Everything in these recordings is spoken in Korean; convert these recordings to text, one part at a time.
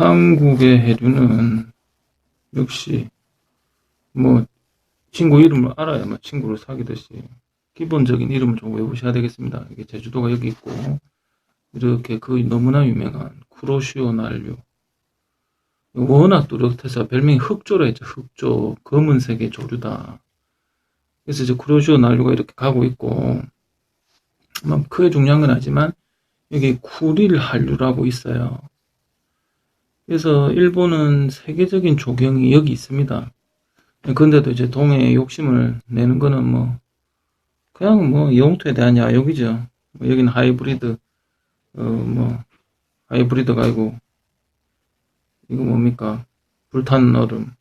한국의 해류는 역시 뭐 친구 이름을 알아야만 친구를 사귀듯이 기본적인 이름을 좀 외우셔야 되겠습니다. 이게 제주도가 여기 있고 이렇게 거의 너무나 유명한 쿠로시오 난류, 워낙 뚜렷해서 별명이 흑조라 했죠. 흑조, 검은색의 조류다. 그래서 이제 쿠로시오 난류가 이렇게 가고 있고, 뭐 크게 중요한 건 아니지만 여기 쿠릴 한류라고 있어요. 그래서 일본은 세계적인 조경이 여기 있습니다. 그런데도 이제 동해에 욕심을 내는 거는 뭐 그냥 뭐 영토에 대한 야욕이죠. 뭐 여기는 하이브리드, 뭐 하이브리드가 아니고 이거 뭡니까? 불탄 얼음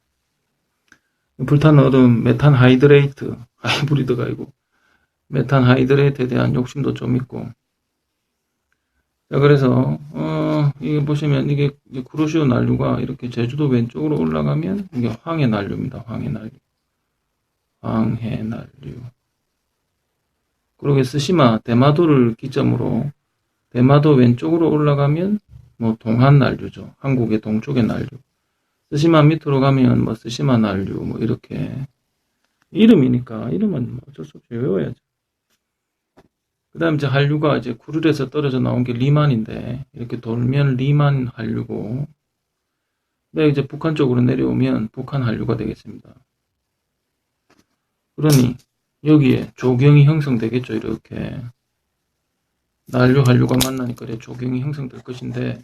메탄 하이드레이트, 하이브리드가 아니고 메탄 하이드레이트에 대한 욕심도 좀 있고. 자, 그래서 이게 보시면 이게 이제 구로시오 난류가 이렇게 제주도 왼쪽으로 올라가면 이게 황해 난류입니다. 황해 난류. 황해 난류. 그러게 스시마 대마도를 기점으로 대마도 왼쪽으로 올라가면 뭐 동한 난류죠. 한국의 동쪽의 난류. 스시마 밑으로 가면 뭐 스시마 난류 뭐 이렇게 이름이니까 이름은 뭐 어쩔 수 없이 외워야죠. 그 다음 이제 한류가 이제 구릴에서 떨어져 나온 게 리만인데 이렇게 돌면 리만 한류고, 네, 이제 북한 쪽으로 내려오면 북한 한류가 되겠습니다. 그러니 여기에 조경이 형성되겠죠. 이렇게 난류 한류가 만나니까 조경이 형성될 것인데,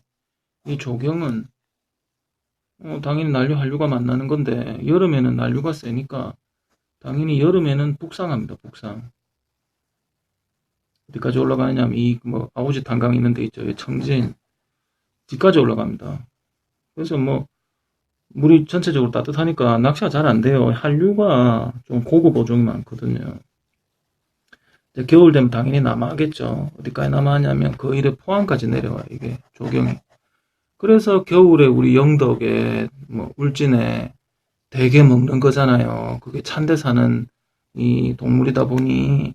이 조경은 당연히 난류 한류가 만나는 건데 여름에는 난류가 세니까 당연히 여름에는 북상합니다. 북상. 어디까지 올라가냐면 이 뭐 아오지 탄강 있는 데 있죠. 청진 뒤까지 올라갑니다. 그래서 뭐 물이 전체적으로 따뜻하니까 낚시가 잘 안 돼요. 한류가 좀 고급 어종이 많거든요. 이제 겨울 되면 당연히 남하하겠죠. 어디까지 남하하냐면 그 일에 포항까지 내려와요. 이게 조경이. 그래서 겨울에 우리 영덕에 뭐 울진에 대게 먹는 거잖아요. 그게 찬데 사는 이 동물이다 보니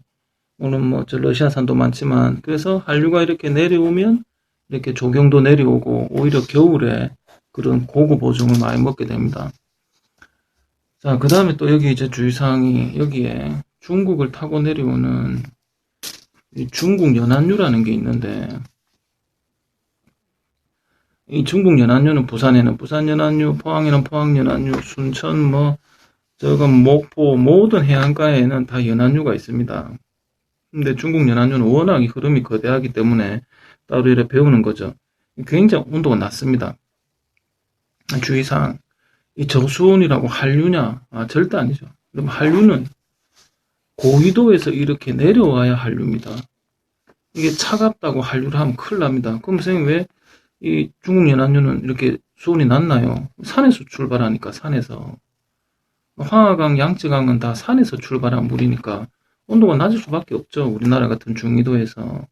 오늘 뭐 저 러시아산도 많지만, 그래서 한류가 이렇게 내려오면 이렇게 조경도 내려오고 오히려 겨울에 그런 고급 어종을 많이 먹게 됩니다. 자, 그 다음에 또 여기 이제 주의사항이 여기에 중국을 타고 내려오는 이 중국 연안류라는 게 있는데, 이 중국 연안류는 부산에는 부산 연안류, 포항에는 포항 연안류, 순천 뭐 저건 목포 모든 해안가에는 다 연안류가 있습니다. 근데 중국 연안류는 워낙 흐름이 거대하기 때문에 따로 이렇게 배우는 거죠. 굉장히 온도가 낮습니다. 주의사항, 이 저수온이라고 한류냐? 절대 아니죠. 그럼 한류는 고위도에서 이렇게 내려와야 한류입니다. 이게 차갑다고 한류를 하면 큰일 납니다. 그럼 선생님 왜 이 중국 연안류는 이렇게 수온이 낮나요? 산에서 출발하니까, 산에서. 황하강, 양쯔강은 다 산에서 출발한 물이니까 온도가 낮을 수밖에 없죠. 우리나라 같은 중위도에서.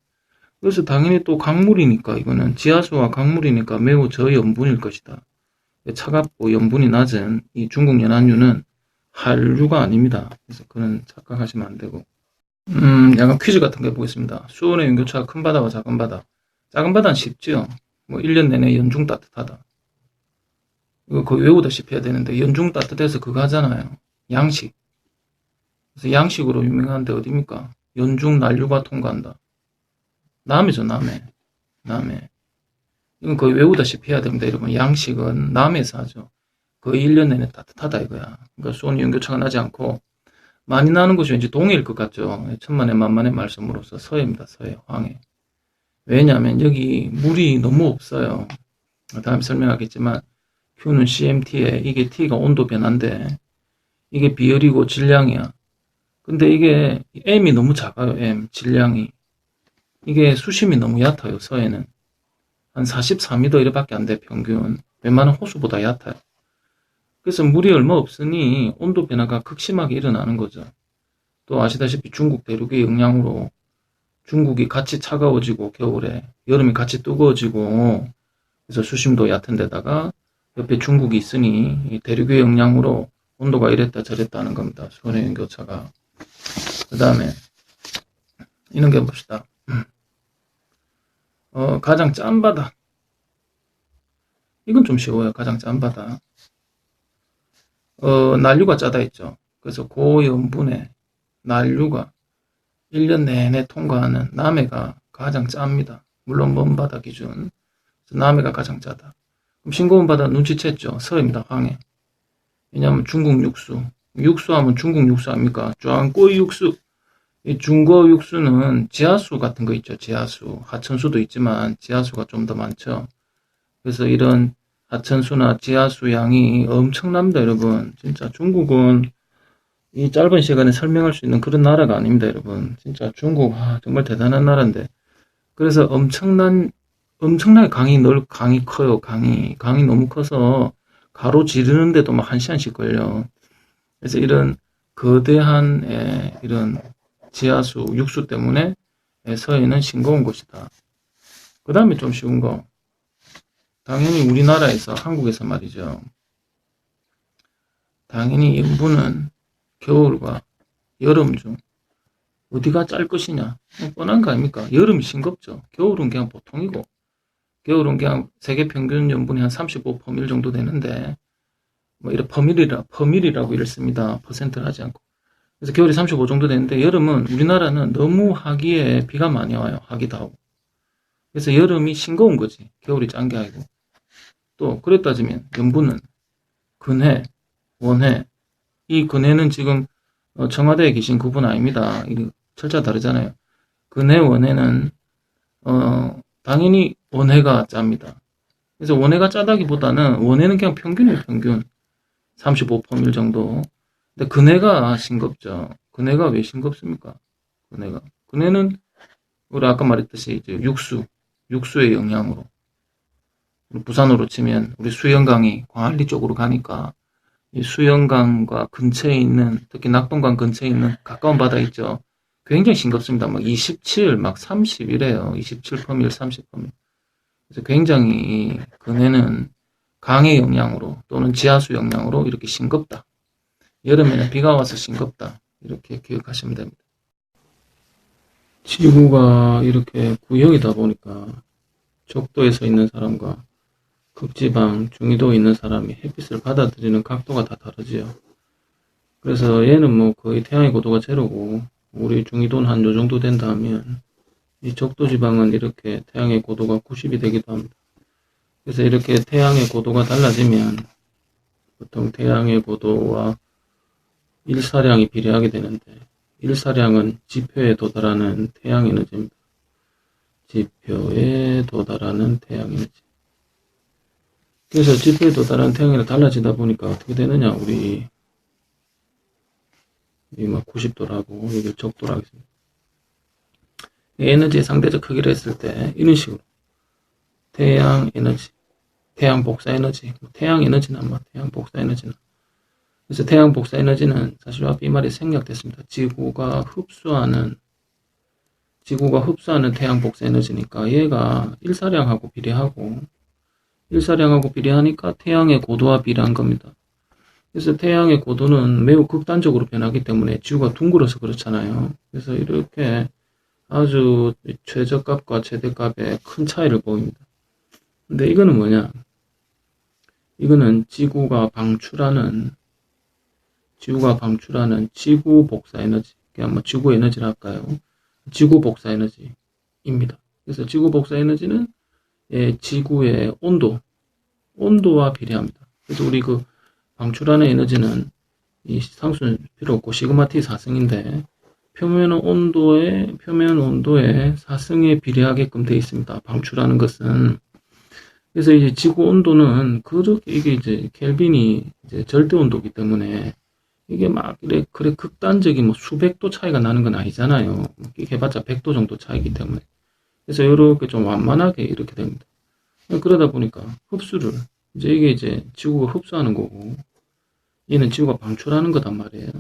그래서 당연히 또 강물이니까, 이거는 지하수와 강물이니까 매우 저염분일 것이다. 차갑고 염분이 낮은 이 중국 연안류는 한류가 아닙니다. 그래서 그건 착각하시면 안 되고. 약간 퀴즈 같은 거 해보겠습니다. 수온의 온교차가 큰 바다와 작은 바다. 작은 바다는 쉽죠. 뭐 1년 내내 연중 따뜻하다. 이거 거의 외우다시피 해야 되는데, 연중 따뜻해서 그거 하잖아요. 양식. 그래서 양식으로 유명한데 어디입니까? 연중 난류가 통과한다. 남해죠, 남해. 남해. 이건 거의 외우다시피 해야 됩니다. 여러분, 양식은 남해에서 하죠. 거의 1년 내내 따뜻하다 이거야. 그러니까 수온이 연교차가 나지 않고, 많이 나는 곳이 왠지 동해일 것 같죠. 천만의 만만의 말씀으로서 서해입니다. 서해, 황해. 왜냐하면 여기 물이 너무 없어요. 다음에 설명하겠지만 Q는 CMT에 이게 T가 온도 변화인데 이게 비열이고 질량이야. 근데 이게 M이 너무 작아요. M 질량이. 이게 수심이 너무 얕아요. 서해는 한 44m 이렇게밖에 안 돼. 평균 웬만한 호수보다 얕아요. 그래서 물이 얼마 없으니 온도 변화가 극심하게 일어나는 거죠. 또 아시다시피 중국 대륙의 영향으로 중국이 같이 차가워지고 겨울에, 여름이 같이 뜨거워지고, 그래서 수심도 얕은 데다가 옆에 중국이 있으니 이 대륙의 영향으로 온도가 이랬다 저랬다 하는 겁니다. 수온의 연교차가. 그 다음에 이런 게 봅시다. 가장 짠 바다. 이건 좀 쉬워요. 가장 짠 바다. 난류가 짜다 했죠. 그래서 고염분의 난류가 1년 내내 통과하는 남해가 가장 짭니다. 물론 먼바다 기준. 남해가 가장 짜다. 그럼 싱거운 바다 눈치챘죠. 서해입니다. 황해. 왜냐하면 중국 육수. 육수하면 중국 육수 아닙니까? 짱꼬이 육수. 이 중거 육수는 지하수 같은 거 있죠. 지하수. 하천수도 있지만 지하수가 좀 더 많죠. 그래서 이런 하천수나 지하수 양이 엄청납니다, 여러분. 진짜 중국은 이 짧은 시간에 설명할 수 있는 그런 나라가 아닙니다, 여러분. 진짜 중국, 정말 대단한 나라인데. 그래서 엄청나게 강이 커요, 강이. 강이 너무 커서 가로지르는데도 막 1시간씩 걸려. 그래서 이런 거대한 이런 지하수, 육수 때문에 서해는 싱거운 곳이다. 그 다음에 좀 쉬운 거. 당연히 우리나라에서, 한국에서 말이죠. 당연히 염분은 겨울과 여름 중 어디가 짤 것이냐? 뻔한 거 아닙니까? 여름이 싱겁죠. 겨울은 그냥 보통이고, 겨울은 그냥 세계 평균 염분이 한 35% 정도 되는데, 뭐 이런 퍼밀이라고 이를 씁니다. 퍼센트를 하지 않고. 그래서 겨울이 35 정도 되는데, 여름은 우리나라는 너무 하기에 비가 많이 와요. 하기도 하고. 그래서 여름이 싱거운 거지. 겨울이 짠 게 아니고. 또 그래 따지면 염분은 근해, 원해. 이 근해는 지금 청와대에 계신 그분 아닙니다. 이 철자 다르잖아요. 근해, 원해는 당연히 원해가 짭니다. 그래서 원해가 짜다기보다는 원해는 그냥 평균이에요. 평균 35% 정도. 근데 근해가 싱겁죠. 근해가 왜 싱겁습니까? 근해는 우리 아까 말했듯이 이제 육수의 영향으로. 부산으로 치면 우리 수영강이 광안리 쪽으로 가니까 이 수영강과 근처에 있는, 특히 낙동강 근처에 있는 가까운 바다 있죠. 굉장히 싱겁습니다. 막 27, 막 30이래요. 27%, 30%. 그래서 굉장히 근해는 강의 영향으로 또는 지하수 영향으로 이렇게 싱겁다. 여름에는 비가 와서 싱겁다. 이렇게 기억하시면 됩니다. 지구가 이렇게 구형이다 보니까 적도에서 있는 사람과 극지방, 중위도에 있는 사람이 햇빛을 받아들이는 각도가 다 다르지요. 그래서 얘는 뭐 거의 태양의 고도가 제로고, 우리 중위도는 한 요 정도 된다 하면, 이 적도 지방은 이렇게 태양의 고도가 90이 되기도 합니다. 그래서 이렇게 태양의 고도가 달라지면, 보통 태양의 고도와 일사량이 비례하게 되는데, 일사량은 지표에 도달하는 태양 에너지입니다. 지표에 도달하는 태양 에너지. 그래서 지표에 도달한 태양이랑 달라지다 보니까 어떻게 되느냐, 우리 막 90도라고 여기 적도로 하겠습니다. 에너지의 상대적 크기를 했을 때 이런 식으로 태양 에너지, 태양 복사 에너지, 태양 에너지나 태양 복사 에너지나. 그래서 태양 복사 에너지는 사실 앞에 이 말이 생략됐습니다. 지구가 흡수하는 태양 복사 에너지니까 얘가 일사량하고 비례하니까 태양의 고도와 비례한 겁니다. 그래서 태양의 고도는 매우 극단적으로 변하기 때문에 지구가 둥글어서 그렇잖아요. 그래서 이렇게 아주 최저값과 최대값의 큰 차이를 보입니다. 근데 이거는 뭐냐? 이거는 지구가 방출하는 지구 복사 에너지, 그냥 뭐 지구 에너지를 할까요? 지구 복사 에너지입니다. 그래서 지구 복사 에너지는 지구의 온도와 비례합니다. 그래서 우리 그 방출하는 에너지는 이 상수는 필요 없고 시그마 T 4승인데 표면 온도의 4승에 비례하게끔 되어 있습니다. 방출하는 것은. 그래서 이제 지구 온도는 그렇게 이게 이제 켈빈이 이제 절대 온도이기 때문에 이게 막 그래 극단적인 뭐 수백 도 차이가 나는 건 아니잖아요. 이게 해봤자 100도 정도 차이기 때문에. 그래서 이렇게 좀 완만하게 이렇게 됩니다. 그러다 보니까 흡수를 이게 이제 지구가 흡수하는 거고 얘는 지구가 방출하는 거단 말이에요.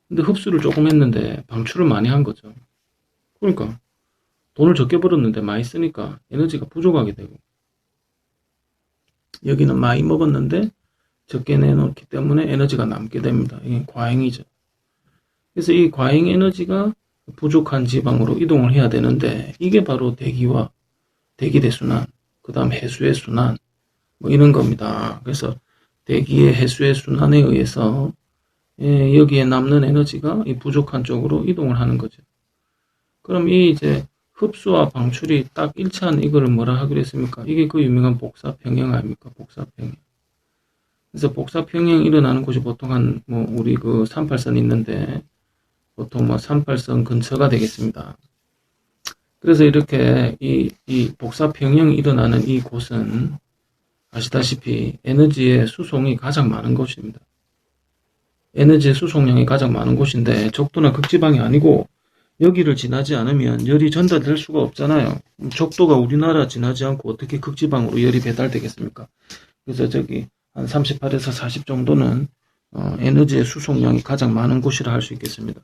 근데 흡수를 조금 했는데 방출을 많이 한 거죠. 그러니까 돈을 적게 벌었는데 많이 쓰니까 에너지가 부족하게 되고, 여기는 많이 먹었는데 적게 내놓기 때문에 에너지가 남게 됩니다. 이게 과잉이죠. 그래서 이 과잉 에너지가 부족한 지방으로 이동을 해야 되는데 이게 바로 대기와 대기대 순환, 그 다음 해수의 순환, 뭐 이런 겁니다. 그래서 대기의 해수의 순환에 의해서 여기에 남는 에너지가 이 부족한 쪽으로 이동을 하는 거죠. 그럼 이 이제 흡수와 방출이 딱 일치한 이거를 뭐라 하기로 했습니까? 이게 그 유명한 복사평형 아닙니까? 복사평형. 그래서 복사평형이 일어나는 곳이 보통 한, 뭐, 우리 그 38선 있는데, 보통 뭐 38선 근처가 되겠습니다. 그래서 이렇게 이 복사평형이 일어나는 이 곳은 아시다시피 에너지의 수송이 가장 많은 곳입니다. 에너지의 수송량이 가장 많은 곳인데 적도나 극지방이 아니고 여기를 지나지 않으면 열이 전달될 수가 없잖아요. 적도가 우리나라 지나지 않고 어떻게 극지방으로 열이 배달되겠습니까? 그래서 저기 한 38에서 40 정도는 에너지의 수송량이 가장 많은 곳이라 할 수 있겠습니다.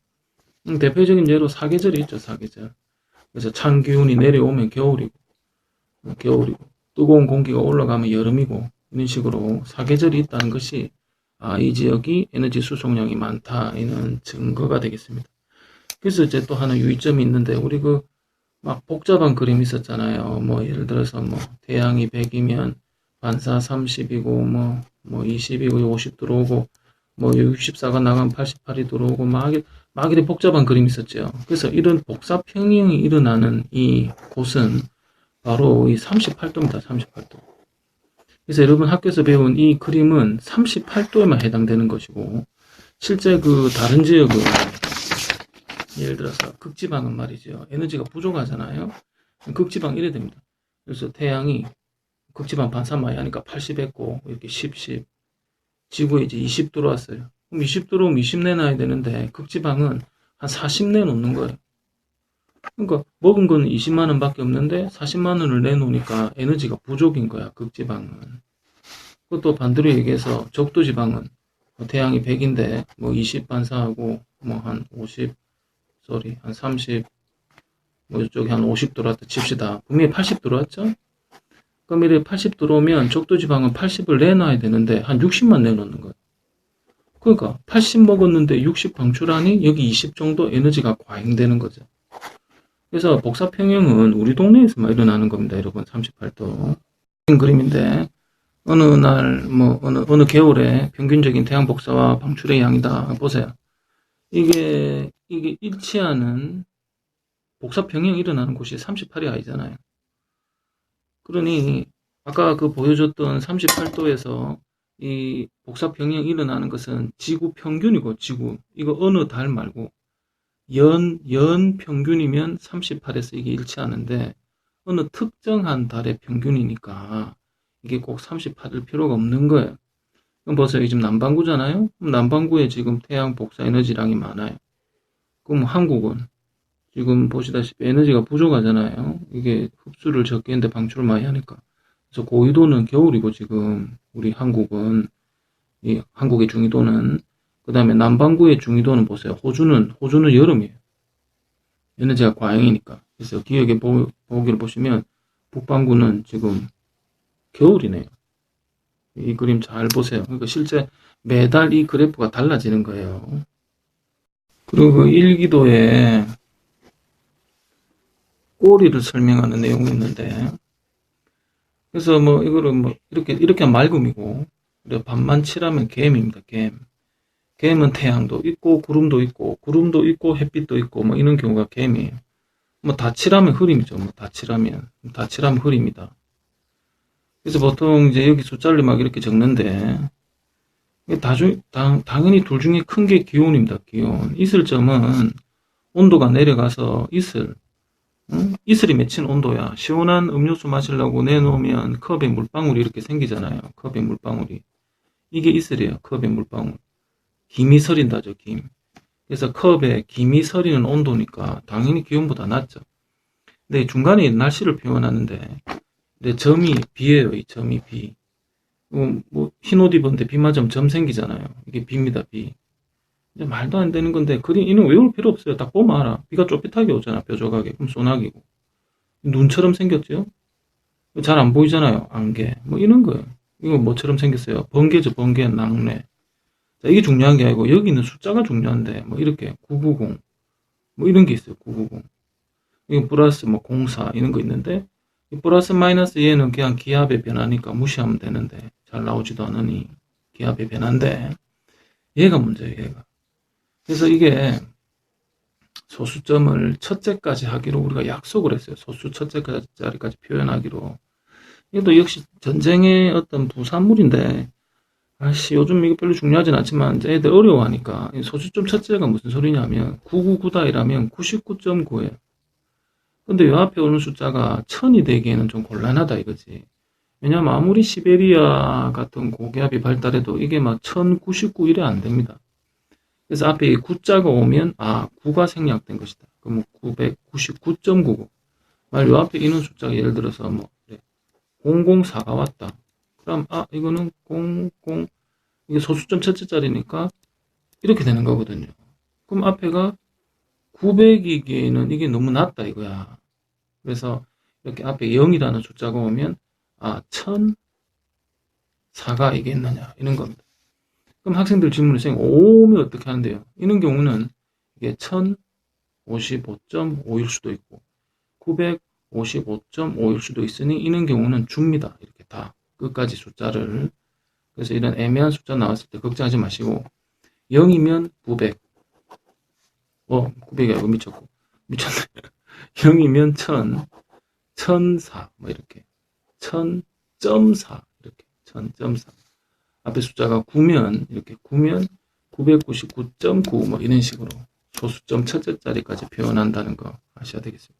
대표적인 예로 사계절이 있죠. 사계절. 그래서 찬 기운이 내려오면 겨울이고 뜨거운 공기가 올라가면 여름이고 이런 식으로 사계절이 있다는 것이 이 지역이 에너지 수송량이 많다 이런 증거가 되겠습니다. 그래서 이제 또 하나 유의점이 있는데 우리 그 막 복잡한 그림이 있었잖아요. 뭐 예를 들어서 뭐 태양이 100이면 반사 30이고 뭐 20이고 50 들어오고 뭐 64가 나가면 88이 들어오고 막 이렇게 복잡한 그림이 있었죠. 그래서 이런 복사평형이 일어나는 이 곳은 바로 이 38도입니다. 38도. 그래서 여러분 학교에서 배운 이 그림은 38도에만 해당되는 것이고 실제 그 다른 지역은 예를 들어서 극지방은 말이죠. 에너지가 부족하잖아요. 극지방 이래 됩니다. 그래서 태양이 극지방 반사마이 하니까 80 했고 이렇게 10 지구에 이제 20 들어왔어요. 그럼 20 들어오면 20 내놔야 되는데 극지방은 한 40 내놓는 거예요. 그러니까 먹은 건 20만 원 밖에 없는데 40만 원을 내놓으니까 에너지가 부족인 거야. 극지방은. 그것도 반대로 얘기해서 적도지방은 태양이 100인데 뭐 20 반사하고 뭐 한 50, 한 30, 뭐 이쪽에 한 50 들어왔다 칩시다. 분명히 80 들어왔죠? 그럼 이렇게 80 들어오면 적도지방은 80을 내놔야 되는데 한 60만 내놓는 거예요. 그러니까 80 먹었는데 60 방출하니 여기 20 정도 에너지가 과잉되는 거죠. 그래서 복사평형은 우리 동네에서만 일어나는 겁니다. 여러분 38도 그림인데 어느 날 뭐 어느 겨울에 평균적인 태양 복사와 방출의 양이다. 보세요. 이게 일치하는 복사평형이 일어나는 곳이 38이 아니잖아요. 그러니 아까 그 보여줬던 38도에서 이 복사평형이 일어나는 것은 지구 평균이고 지구 이거 어느 달 말고 연 평균이면 38에서 이게 일치하는데 어느 특정한 달의 평균이니까 이게 꼭 38일 필요가 없는 거예요. 그럼 보세요. 지금 남반구잖아요. 그럼 남반구에 지금 태양 복사 에너지량이 많아요. 그럼 한국은 지금 보시다시피 에너지가 부족하잖아요. 이게 흡수를 적게 했는데 방출을 많이 하니까. 그래서 고緯도는 겨울이고 지금 우리 한국은 이 한국의 중위도는 그 다음에 남반구의 중위도는 보세요. 호주는 여름이에요. 에너지가 과잉이니까. 그래서 기억에 보기를 보시면 북반구는 지금 겨울이네요. 이 그림 잘 보세요. 그러니까 실제 매달 이 그래프가 달라지는 거예요. 그리고 그 일기도에 꼬리를 설명하는 내용이 있는데, 그래서 뭐 이거를 뭐 이렇게 하면 맑음이고, 반만 칠하면 갬입니다. 갬은 태양도 있고 구름도 있고 햇빛도 있고 뭐 이런 경우가 갬이에요. 뭐 다 칠하면 흐림이죠. 뭐 다 칠하면 흐림이다. 그래서 보통 이제 여기 숫자를 막 이렇게 적는데 당연히 둘 중에 큰 게 기온입니다. 기온. 이슬점은 온도가 내려가서 이슬이 맺힌 온도야. 시원한 음료수 마시려고 내놓으면 컵에 물방울이 이렇게 생기잖아요. 컵에 물방울이. 이게 이슬이에요. 컵에 물방울. 김이 서린다죠. 김. 그래서 컵에 김이 서리는 온도니까 당연히 기온보다 낮죠. 근데 중간에 날씨를 표현하는데 점이 비예요. 이 점이 비. 뭐 흰 옷 입었는데 비 맞으면 점 생기잖아요. 이게 비입니다. 비. 이제 말도 안 되는 건데 이는 외울 필요 없어요. 딱 보면 알아. 비가 쫄깃하게 오잖아. 뾰족하게. 그럼 소나기고. 눈처럼 생겼죠? 잘 안 보이잖아요. 안개. 뭐 이런 거예요. 이거 뭐처럼 생겼어요? 번개죠. 번개, 낙뢰. 자, 이게 중요한 게 아니고 여기 있는 숫자가 중요한데 뭐 이렇게 990 뭐 이런 게 있어요. 990. 이거 플러스 뭐 04 이런 거 있는데 이 플러스 마이너스 얘는 그냥 기압의 변화니까 무시하면 되는데 잘 나오지도 않으니 기압의 변화인데 얘가 문제예요, 얘가. 그래서 이게 소수점을 첫째까지 하기로 우리가 약속을 했어요. 소수 첫째까지 표현하기로. 이것도 역시 전쟁의 어떤 부산물인데 아씨 요즘 이거 별로 중요하진 않지만 이제 애들 어려워하니까 소수점 첫째가 무슨 소리냐면 999다 이라면 99.9예요. 근데 요 앞에 오는 숫자가 1000이 되기에는 좀 곤란하다 이거지. 왜냐면 아무리 시베리아 같은 고기압이 발달해도 이게 막 1099 이래 안 됩니다. 그래서 앞에 이 9자가 오면 9가 생략된 것이다. 그럼 999.99. 요 앞에 있는 숫자가 예를 들어서 004가 왔다. 그럼 이거는 00 이게 소수점 첫째 자리니까 이렇게 되는 거거든요. 그럼 앞에가 900이기에는 이게 너무 낮다 이거야. 그래서 이렇게 앞에 0이라는 숫자가 오면 1004가 이겠느냐 이런 겁니다. 그럼 학생들 질문을 선생님 5면 어떻게 하는데요? 이런 경우는 이게 1055.5일 수도 있고 955.5일 수도 있으니 이런 경우는 줍니다. 이렇게 다 끝까지 숫자를. 그래서 이런 애매한 숫자 나왔을 때 걱정하지 마시고 0이면 900 900이 아니고 미쳤네 0이면 1000 1004 이렇게 1000.4 이렇게 1000.4 앞에 숫자가 9면 이렇게 9면 999.9 이런 식으로 소수점 첫째 자리까지 표현한다는 거 아셔야 되겠습니다.